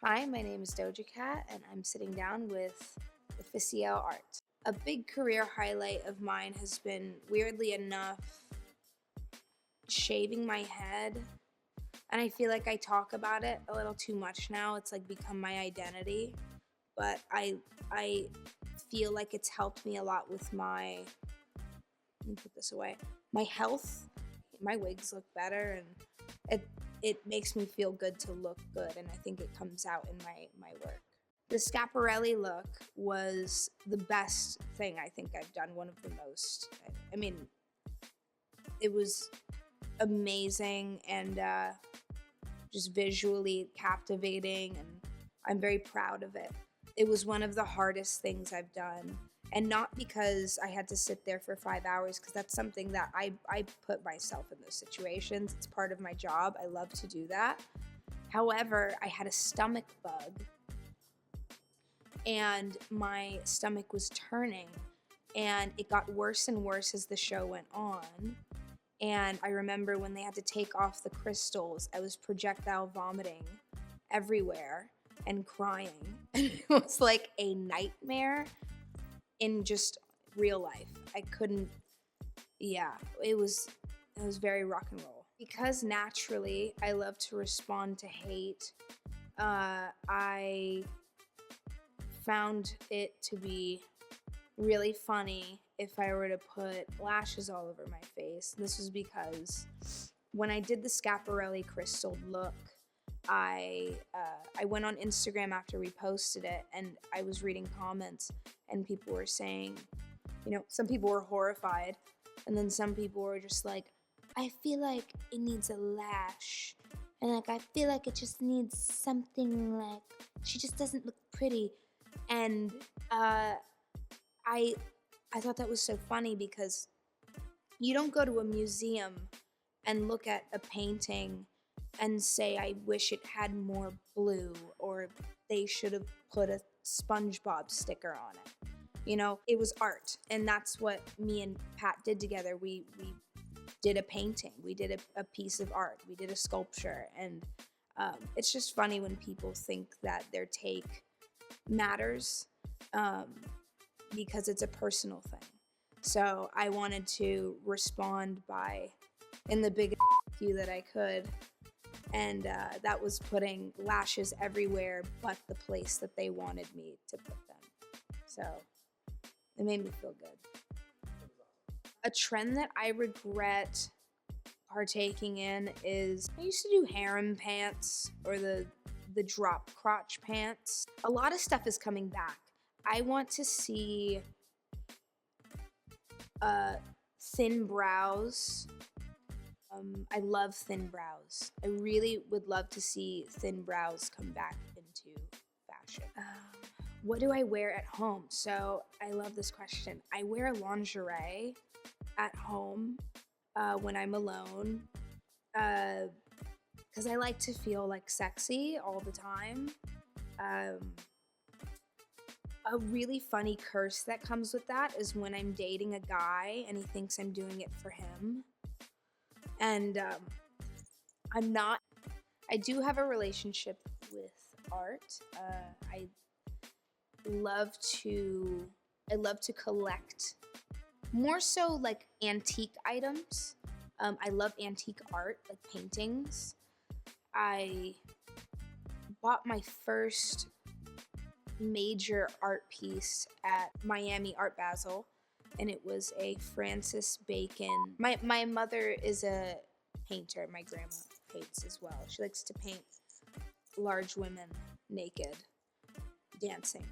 Hi, my name is Doja Cat, and I'm sitting down with Officio Art. A big career highlight of mine has been, weirdly enough, shaving my head. And I feel like I talk about it a little too much now. It's like become my identity. But I feel like it's helped me a lot with my, let me put this away, my health. My wigs look better, and it makes me feel good to look good, and I think it comes out in my work. The Schiaparelli look was the best thing I think I've done, one of the most. I mean, it was amazing and just visually captivating, and I'm very proud of it. It was one of the hardest things I've done, and not because I had to sit there for 5 hours, because that's something that I put myself in those situations. It's part of my job. I love to do that. However, I had a stomach bug, and my stomach was turning, and it got worse and worse as the show went on. And I remember when they had to take off the crystals, I was projectile vomiting everywhere and crying. And it was like a nightmare in just real life. I couldn't, yeah, it was very rock and roll. Because naturally I love to respond to hate, I found it to be really funny if I were to put lashes all over my face. This was because when I did the Schiaparelli crystal look, I went on Instagram after we posted it, and I was reading comments, and people were saying, you know, some people were horrified, and then some people were just like, I feel like it needs a lash, and like I feel like it just needs something, like she just doesn't look pretty. And I thought that was so funny, because you don't go to a museum and look at a painting and say, I wish it had more blue, or they should have put a SpongeBob sticker on it. You know, it was art, and that's what me and Pat did together. We did a painting, we did a piece of art, we did a sculpture, and it's just funny when people think that their take matters, because it's a personal thing. So I wanted to respond by, in the biggest you that I could, and that was putting lashes everywhere but the place that they wanted me to put them. So it made me feel good. A trend that I regret partaking in is, I used to do harem pants, or the drop crotch pants. A lot of stuff is coming back. I want to see thin brows. I love thin brows. I really would love to see thin brows come back into fashion. What do I wear at home? So I love this question. I wear lingerie at home when I'm alone, because I like to feel like sexy all the time. A really funny curse that comes with that is when I'm dating a guy and he thinks I'm doing it for him. And I'm not. I do have a relationship with art. I love to collect, more so like antique items. I love antique art, like paintings. I bought my first major art piece at Miami Art Basel, and it was a Francis Bacon. My mother is a painter. My grandma paints as well. She likes to paint large women naked dancing.